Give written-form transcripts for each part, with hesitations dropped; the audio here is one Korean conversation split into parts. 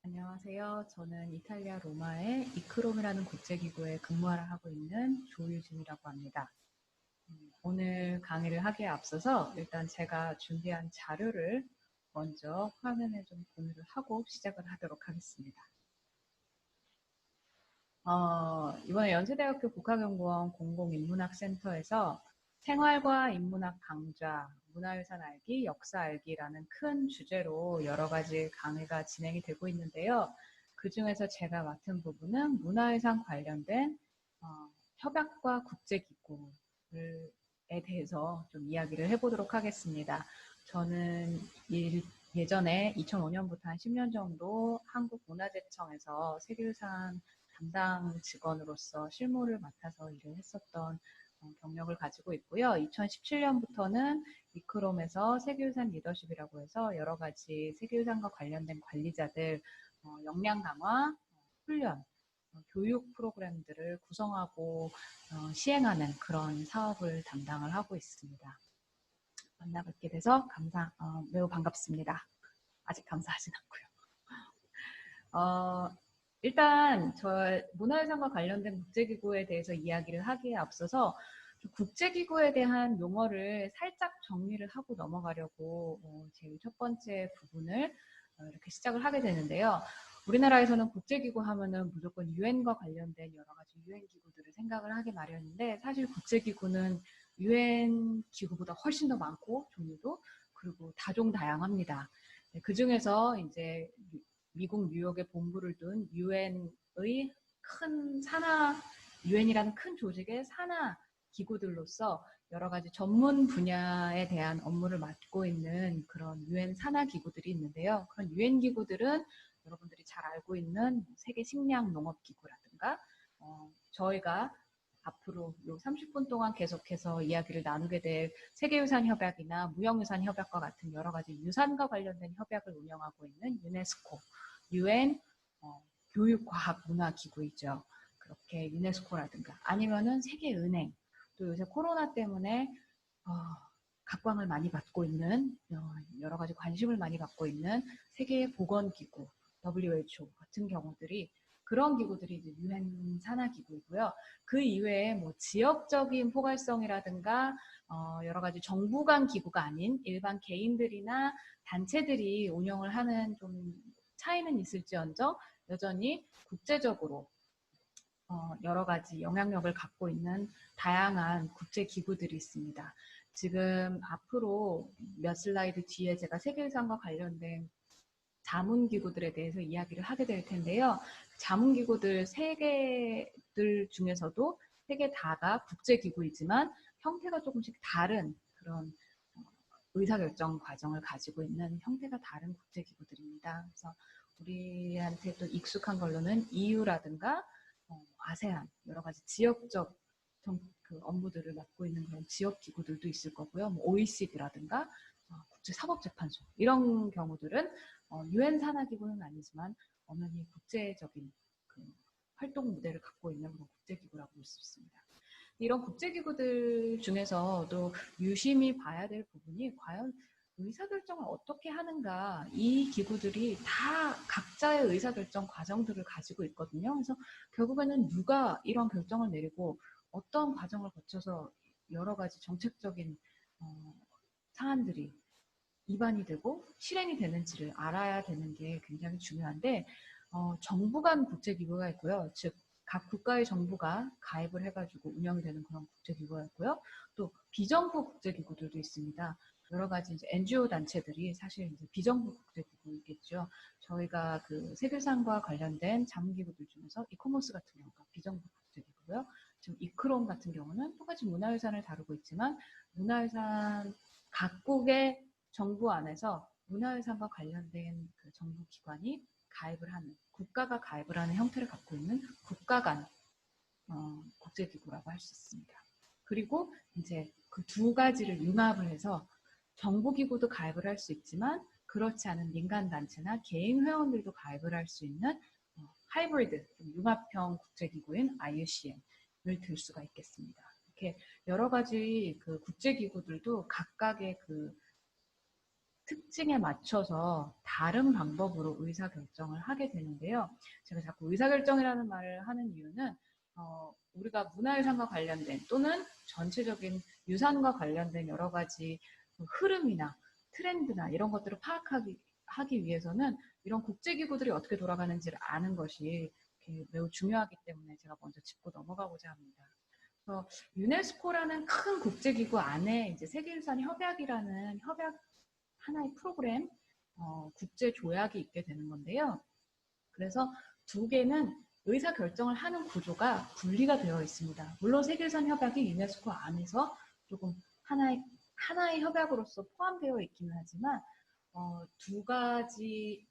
안녕하세요. 저는 이탈리아 로마의 이크롬이라는 국제기구에 근무를 하고 있는 조유진이라고 합니다. 오늘 강의를 하기에 앞서서 일단 제가 준비한 자료를 먼저 화면에 좀 공유를 하고 시작을 하도록 하겠습니다. 이번에 연세대학교 국가연구원 공공인문학센터에서 생활과 인문학 강좌, 문화유산 알기, 역사 알기라는 큰 주제로 여러 가지 강의가 진행이 되고 있는데요. 그 중에서 제가 맡은 부분은 문화유산 관련된 협약과 국제기구에 대해서 좀 이야기를 해보도록 하겠습니다. 저는 예전에 2005년부터 한 10년 정도 한국문화재청에서 세계유산 담당 직원으로서 실무를 맡아서 일을 했었던 경력을 가지고 있고요. 2017년부터는 이크롬에서 세계유산 리더십이라고 해서 여러 가지 세계유산과 관련된 관리자들 역량 강화, 훈련, 교육 프로그램들을 구성하고 시행하는 그런 사업을 담당을 하고 있습니다. 만나 뵙게 돼서 매우 반갑습니다. 아직 감사하진 않고요. 일단 저 문화유산과 관련된 국제기구에 대해서 이야기를 하기에 앞서서 국제기구에 대한 용어를 살짝 정리를 하고 넘어가려고 제일 첫 번째 부분을 이렇게 시작을 하게 되는데요. 우리나라에서는 국제기구 하면은 무조건 유엔과 관련된 여러 가지 유엔 기구들을 생각을 하기 마련인데 사실 국제기구는 유엔 기구보다 훨씬 더 많고 종류도 그리고 다종다양합니다. 그 중에서 이제 미국 뉴욕에 본부를 둔 유엔의 큰 산하 유엔이라는 큰 조직의 산하 기구들로서 여러 가지 전문 분야에 대한 업무를 맡고 있는 그런 유엔 산하 기구들이 있는데요. 그런 유엔 기구들은 여러분들이 잘 알고 있는 세계 식량 농업 기구라든가 저희가 앞으로 요 30분 동안 계속해서 이야기를 나누게 될 세계유산 협약이나 무형유산 협약과 같은 여러 가지 유산과 관련된 협약을 운영하고 있는 유네스코, 유엔 교육과학문화기구이죠. 그렇게 유네스코라든가 아니면은 세계은행, 또 요새 코로나 때문에 각광을 많이 받고 있는 여러 가지 관심을 많이 받고 있는 세계보건기구 WHO 같은 경우들이 그런 기구들이 이제 유엔 산하 기구이고요. 그 이외에 뭐 지역적인 포괄성이라든가 여러 가지 정부 간 기구가 아닌 일반 개인들이나 단체들이 운영을 하는 좀 차이는 있을지언정 여전히 국제적으로 여러 가지 영향력을 갖고 있는 다양한 국제 기구들이 있습니다. 지금 앞으로 몇 슬라이드 뒤에 제가 세계유산과 관련된 자문기구들에 대해서 이야기를 하게 될 텐데요. 자문기구들 세 개들 중에서도 세 개 다가 국제기구이지만 형태가 조금씩 다른 그런 의사결정 과정을 가지고 있는 형태가 다른 국제기구들입니다. 그래서 우리한테 또 익숙한 걸로는 EU라든가 아세안 여러 가지 지역적 그 업무들을 맡고 있는 그런 지역 기구들도 있을 거고요. 뭐 OECD라든가 국제사법재판소 이런 경우들은 유엔 산하 기구는 아니지만 엄연히 국제적인 그 활동 무대를 갖고 있는 그런 국제기구라고 볼 수 있습니다. 이런 국제기구들 중에서도 유심히 봐야 될 부분이 과연 의사결정을 어떻게 하는가 이 기구들이 다 각자의 의사결정 과정들을 가지고 있거든요. 그래서 결국에는 누가 이런 결정을 내리고 어떤 과정을 거쳐서 여러 가지 정책적인 사안들이 입안이 되고 실행이 되는지를 알아야 되는 게 굉장히 중요한데 정부 간 국제기구가 있고요. 즉 각 국가의 정부가 가입을 해가지고 운영이 되는 그런 국제기구가 있고요. 또 비정부 국제기구들도 있습니다. 여러 가지 이제 NGO 단체들이 사실 이제 비정부 국제기구이겠죠. 저희가 그 세계유산과 관련된 자문기구들 중에서 이코모스 같은 경우가 비정부 국제기구고요. 지금 이크롬 같은 경우는 똑같이 문화유산을 다루고 있지만 문화유산 각국의 정부 안에서 문화유산과 관련된 그 정부 기관이 가입을 하는 국가가 가입을 하는 형태를 갖고 있는 국가 간 국제기구라고 할 수 있습니다. 그리고 이제 그 두 가지를 융합을 해서 정부기구도 가입을 할 수 있지만 그렇지 않은 민간단체나 개인 회원들도 가입을 할 수 있는 하이브리드 융합형 국제기구인 IUCN을 들 수가 있겠습니다. 이렇게 여러 가지 그 국제기구들도 각각의 그 특징에 맞춰서 다른 방법으로 의사결정을 하게 되는데요. 제가 자꾸 의사결정이라는 말을 하는 이유는 우리가 문화유산과 관련된 또는 전체적인 유산과 관련된 여러 가지 흐름이나 트렌드나 이런 것들을 파악하기 위해서는 이런 국제기구들이 어떻게 돌아가는지를 아는 것이 매우 중요하기 때문에 제가 먼저 짚고 넘어가고자 합니다. 그래서 유네스코라는 큰 국제기구 안에 이제 세계유산협약이라는 협약 하나의 프로그램, 국제 조약이 있게 되는 건데요. 그래서 두 개는 의사 결정을 하는 구조가 분리가 되어 있습니다. 물론 세계유산협약이 유네스코 안에서 조금 하나의 협약으로서 포함되어 있기는 하지만 두 가지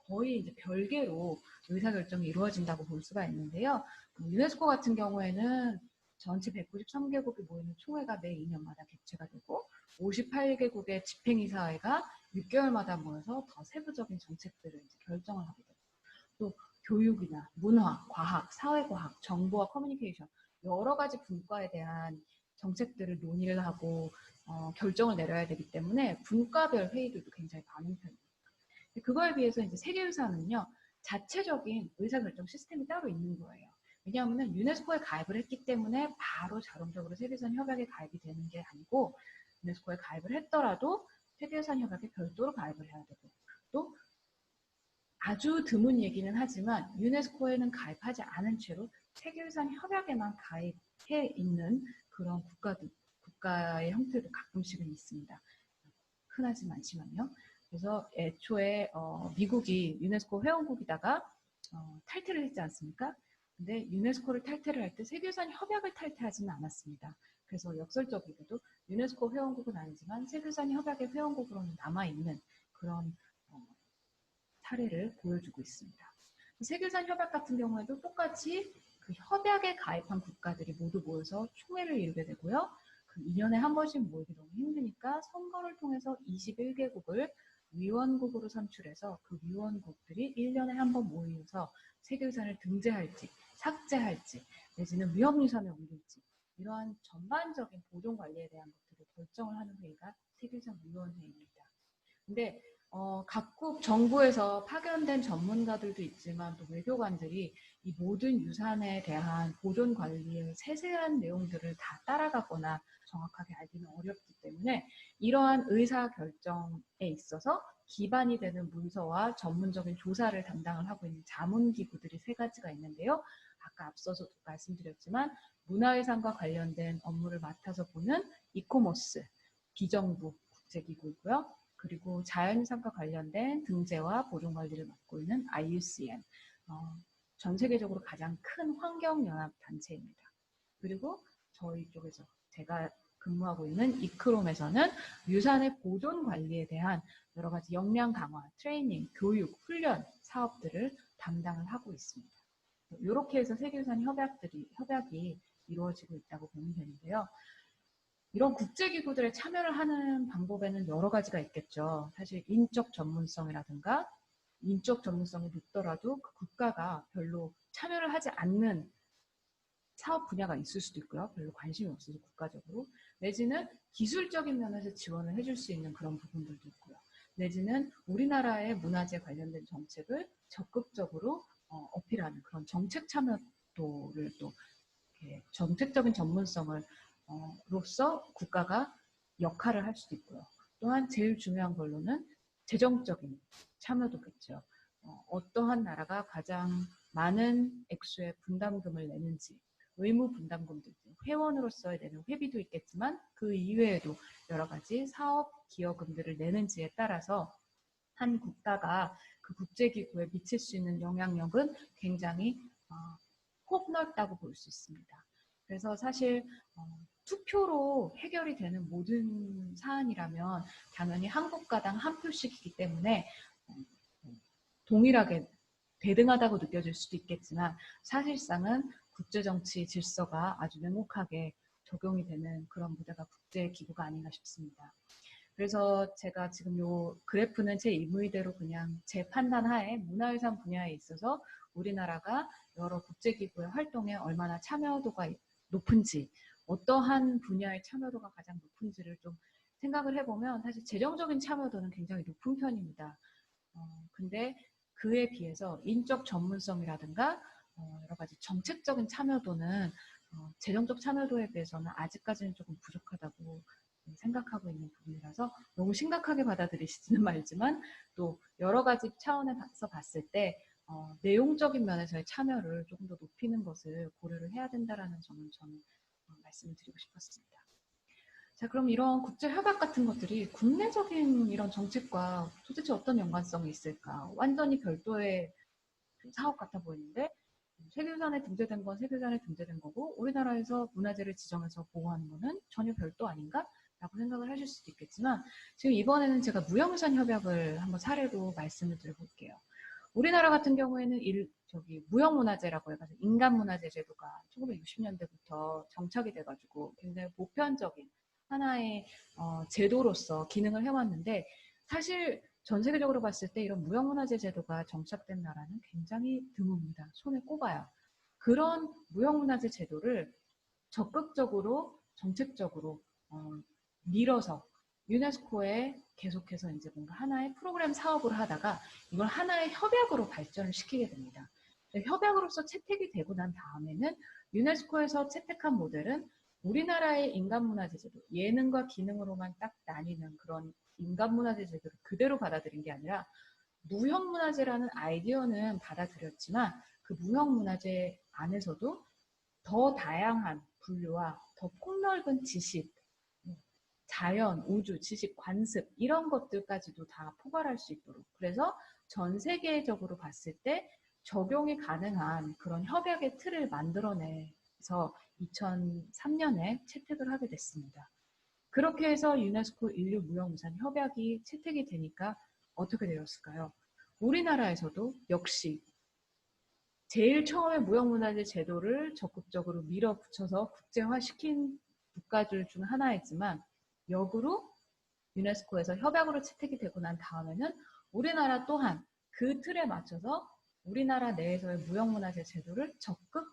거의 이제 별개로 의사결정이 이루어진다고 볼 수가 있는데요. 유네스코 같은 경우에는 전체 193개국이 모이는 총회가 매 2년마다 개최가 되고 58개국의 집행이사회가 6개월마다 모여서 더 세부적인 정책들을 이제 결정을 하게 됩니다. 또 교육이나 문화, 과학, 사회과학, 정보와 커뮤니케이션 여러 가지 분과에 대한 정책들을 논의를 하고 결정을 내려야 되기 때문에 분과별 회의들도 굉장히 많은 편입니다. 그거에 비해서 이제 세계유산은요, 자체적인 의사결정 시스템이 따로 있는 거예요. 왜냐하면 유네스코에 가입을 했기 때문에 바로 자동적으로 세계유산 협약에 가입이 되는 게 아니고 유네스코에 가입을 했더라도 세계유산 협약에 별도로 가입을 해야 되고 또 아주 드문 얘기는 하지만 유네스코에는 가입하지 않은 채로 세계유산 협약에만 가입해 있는 그런 국가의 형태도 가끔씩은 있습니다. 흔하진 않지만요. 그래서 애초에 미국이 유네스코 회원국이다가 탈퇴를 했지 않습니까? 근데 유네스코를 탈퇴를 할 때 세계유산 협약을 탈퇴하지는 않았습니다. 그래서 역설적이게도 유네스코 회원국은 아니지만 세계유산 협약의 회원국으로는 남아있는 그런 사례를 보여주고 있습니다. 세계유산 협약 같은 경우에도 똑같이 그 협약에 가입한 국가들이 모두 모여서 총회를 이루게 되고요. 그 2년에 한 번씩 모이기 너무 힘드니까 선거를 통해서 21개국을 위원국으로 선출해서 그 위원국들이 1년에 한 번 모여서 세계유산을 등재할지 삭제할지 내지는 위험유산을 옮길지 이러한 전반적인 보존 관리에 대한 것들을 결정을 하는 회의가 세계유산위원회입니다. 근데 각국 정부에서 파견된 전문가들도 있지만 또 외교관들이 이 모든 유산에 대한 보존 관리의 세세한 내용들을 다 따라가거나 정확하게 알기는 어렵기 때문에 이러한 의사결정에 있어서 기반이 되는 문서와 전문적인 조사를 담당을 하고 있는 자문기구들이 세 가지가 있는데요. 아까 앞서서도 말씀드렸지만 문화유산과 관련된 업무를 맡아서 보는 이코모스, 비정부 국제기구이고요. 그리고 자연유산과 관련된 등재와 보존 관리를 맡고 있는 IUCN, 전 세계적으로 가장 큰 환경연합단체입니다. 그리고 저희 쪽에서 제가 근무하고 있는 이크롬에서는 유산의 보존 관리에 대한 여러 가지 역량 강화, 트레이닝, 교육, 훈련 사업들을 담당을 하고 있습니다. 이렇게 해서 세계유산 협약이 이루어지고 있다고 보면 되는데요. 이런 국제기구들에 참여를 하는 방법에는 여러 가지가 있겠죠. 사실 인적 전문성이라든가 인적 전문성이 높더라도 그 국가가 별로 참여를 하지 않는 사업 분야가 있을 수도 있고요. 별로 관심이 없어서 국가적으로. 내지는 기술적인 면에서 지원을 해줄 수 있는 그런 부분들도 있고요. 내지는 우리나라의 문화재 관련된 정책을 적극적으로 어필하는 그런 정책 참여도를 또 정책적인 전문성을 로서 국가가 역할을 할 수도 있고요. 또한 제일 중요한 걸로는 재정적인 참여도겠죠. 어떠한 나라가 가장 많은 액수의 분담금을 내는지, 의무 분담금도 있고 회원으로서 내는 회비도 있겠지만 그 이외에도 여러 가지 사업 기여금들을 내는지에 따라서 한 국가가 그 국제기구에 미칠 수 있는 영향력은 굉장히 폭넓다고 볼 수 있습니다. 그래서 사실 투표로 해결이 되는 모든 사안이라면 당연히 한 국가당 한 표씩이기 때문에 동일하게 대등하다고 느껴질 수도 있겠지만 사실상은 국제정치 질서가 아주 냉혹하게 적용이 되는 그런 무대가 국제기구가 아닌가 싶습니다. 그래서 제가 지금 요 그래프는 제 임의대로 그냥 제 판단하에 문화유산 분야에 있어서 우리나라가 여러 국제기구의 활동에 얼마나 참여도가 높은지, 어떠한 분야의 참여도가 가장 높은지를 좀 생각을 해보면 사실 재정적인 참여도는 굉장히 높은 편입니다. 근데 그에 비해서 인적 전문성이라든가 여러 가지 정책적인 참여도는 재정적 참여도에 비해서는 아직까지는 조금 부족하다고 생각하고 있는 부분이라서 너무 심각하게 받아들이시지는 말지만 또 여러 가지 차원에서 봤을 때 내용적인 면에서의 참여를 조금 더 높이는 것을 고려를 해야 된다라는 점을 저는 말씀을 드리고 싶었습니다. 자, 그럼 이런 국제협약 같은 것들이 국내적인 이런 정책과 도대체 어떤 연관성이 있을까? 완전히 별도의 사업 같아 보이는데 세계유산에 등재된 건 세계유산에 등재된 거고 우리나라에서 문화재를 지정해서 보호하는 거는 전혀 별도 아닌가? 라고 생각을 하실 수도 있겠지만 지금 이번에는 제가 무형유산 협약을 한번 사례로 말씀을 드려볼게요. 우리나라 같은 경우에는 무형문화재라고 해가지고 인간문화재 제도가 1960년대부터 정착이 돼가지고 굉장히 보편적인 하나의 제도로서 기능을 해왔는데 사실 전 세계적으로 봤을 때 이런 무형문화재 제도가 정착된 나라는 굉장히 드뭅니다. 손에 꼽아요. 그런 무형문화재 제도를 적극적으로 정책적으로 밀어서 유네스코에 계속해서 이제 뭔가 하나의 프로그램 사업을 하다가 이걸 하나의 협약으로 발전을 시키게 됩니다. 협약으로서 채택이 되고 난 다음에는 유네스코에서 채택한 모델은 우리나라의 인간문화재 제도, 예능과 기능으로만 딱 나뉘는 그런 인간문화재 제도를 그대로 받아들인 게 아니라 무형문화재라는 아이디어는 받아들였지만 그 무형문화재 안에서도 더 다양한 분류와 더 폭넓은 지식, 자연, 우주, 지식, 관습 이런 것들까지도 다 포괄할 수 있도록 그래서 전 세계적으로 봤을 때 적용이 가능한 그런 협약의 틀을 만들어내서 2003년에 채택을 하게 됐습니다. 그렇게 해서 유네스코 인류무형유산 협약이 채택이 되니까 어떻게 되었을까요? 우리나라에서도 역시 제일 처음에 무형문화재 제도를 적극적으로 밀어붙여서 국제화시킨 국가들 중 하나이지만 역으로 유네스코에서 협약으로 채택이 되고 난 다음에는 우리나라 또한 그 틀에 맞춰서 우리나라 내에서의 무형문화재 제도를 적극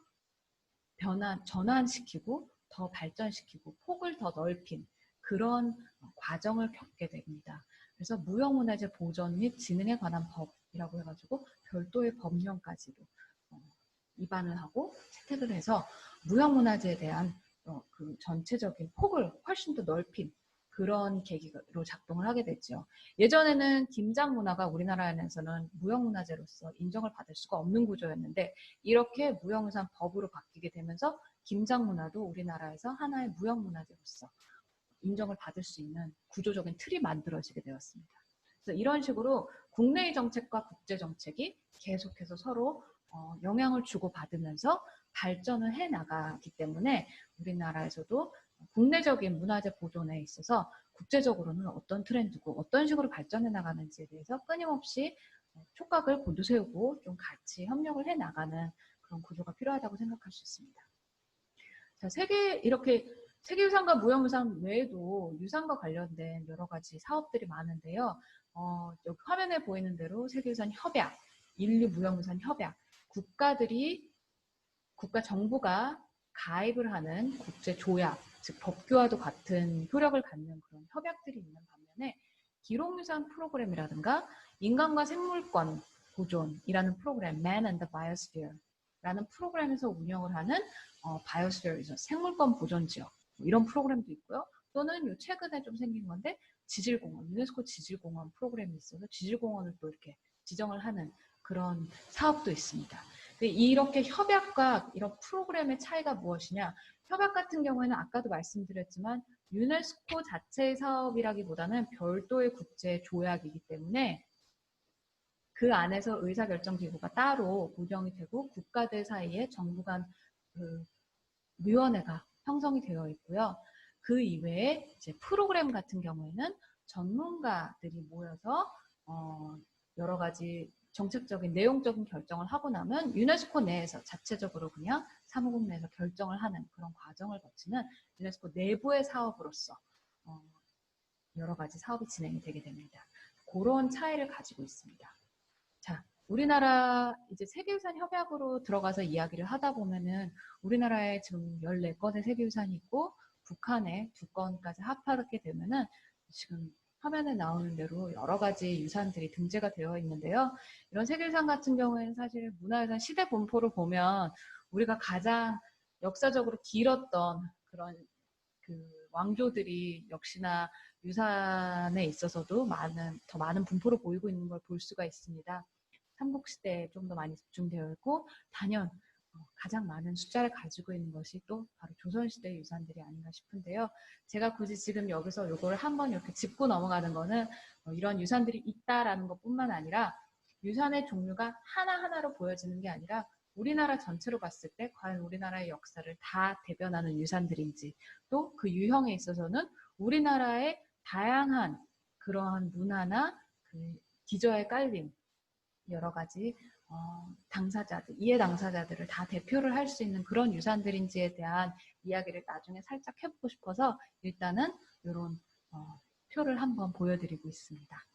전환시키고 더 발전시키고 폭을 더 넓힌 그런 과정을 겪게 됩니다. 그래서 무형문화재 보전 및 진흥에 관한 법이라고 해가지고 별도의 법령까지도 입안을 하고 채택을 해서 무형문화재에 대한 그 전체적인 폭을 훨씬 더 넓힌 그런 계기로 작동을 하게 됐죠. 예전에는 김장 문화가 우리나라에서는 무형문화재로서 인정을 받을 수가 없는 구조였는데 이렇게 무형유산 법으로 바뀌게 되면서 김장 문화도 우리나라에서 하나의 무형문화재로서 인정을 받을 수 있는 구조적인 틀이 만들어지게 되었습니다. 그래서 이런 식으로 국내의 정책과 국제 정책이 계속해서 서로 영향을 주고받으면서 발전을 해나가기 때문에 우리나라에서도 국내적인 문화재 보존에 있어서 국제적으로는 어떤 트렌드고 어떤 식으로 발전해 나가는지에 대해서 끊임없이 촉각을 곤두세우고 좀 같이 협력을 해나가는 그런 구조가 필요하다고 생각할 수 있습니다. 자, 이렇게 세계유산과 무형유산 외에도 유산과 관련된 여러 가지 사업들이 많은데요. 여기 화면에 보이는 대로 세계유산 협약, 인류무형유산 협약, 국가 정부가 가입을 하는 국제 조약, 즉 법규와도 같은 효력을 갖는 그런 협약들이 있는 반면에 기록유산 프로그램이라든가 인간과 생물권 보존이라는 프로그램, Man and the Biosphere라는 프로그램에서 운영을 하는 바이오스피어 생물권 보존 지역 이런 프로그램도 있고요. 또는 최근에 좀 생긴 건데 지질공원, 유네스코 지질공원 프로그램이 있어서 지질공원을 또 이렇게 지정을 하는 그런 사업도 있습니다. 이렇게 협약과 이런 프로그램의 차이가 무엇이냐? 협약 같은 경우에는 아까도 말씀드렸지만 유네스코 자체의 사업이라기보다는 별도의 국제 조약이기 때문에 그 안에서 의사결정기구가 따로 구성이 되고 국가들 사이에 정부 간 위원회가 형성이 되어 있고요. 그 이외에 이제 프로그램 같은 경우에는 전문가들이 모여서 여러 가지 정책적인 내용적인 결정을 하고 나면 유네스코 내에서 자체적으로 그냥 사무국 내에서 결정을 하는 그런 과정을 거치는 유네스코 내부의 사업으로서 여러 가지 사업이 진행이 되게 됩니다. 그런 차이를 가지고 있습니다. 자, 우리나라 이제 세계유산 협약으로 들어가서 이야기를 하다 보면은 우리나라에 지금 14건의 세계유산이 있고 북한에 2건까지 합하게 되면은 지금 화면에 나오는 대로 여러 가지 유산들이 등재가 되어 있는데요. 이런 세계유산 같은 경우에는 사실 문화유산 시대 분포를 보면 우리가 가장 역사적으로 길었던 그런 그 왕조들이 역시나 유산에 있어서도 더 많은 분포를 보이고 있는 걸 볼 수가 있습니다. 삼국시대에 좀 더 많이 집중되어 있고 단연 가장 많은 숫자를 가지고 있는 것이 또 바로 조선시대의 유산들이 아닌가 싶은데요. 제가 굳이 지금 여기서 이걸 한번 이렇게 짚고 넘어가는 거는 이런 유산들이 있다라는 것뿐만 아니라 유산의 종류가 하나하나로 보여지는 게 아니라 우리나라 전체로 봤을 때 과연 우리나라의 역사를 다 대변하는 유산들인지 또 그 유형에 있어서는 우리나라의 다양한 그러한 문화나 그 기저에 깔린 여러 가지 이해 당사자들을 다 대표를 할 수 있는 그런 유산들인지에 대한 이야기를 나중에 살짝 해보고 싶어서 일단은 이런 표를 한번 보여드리고 있습니다.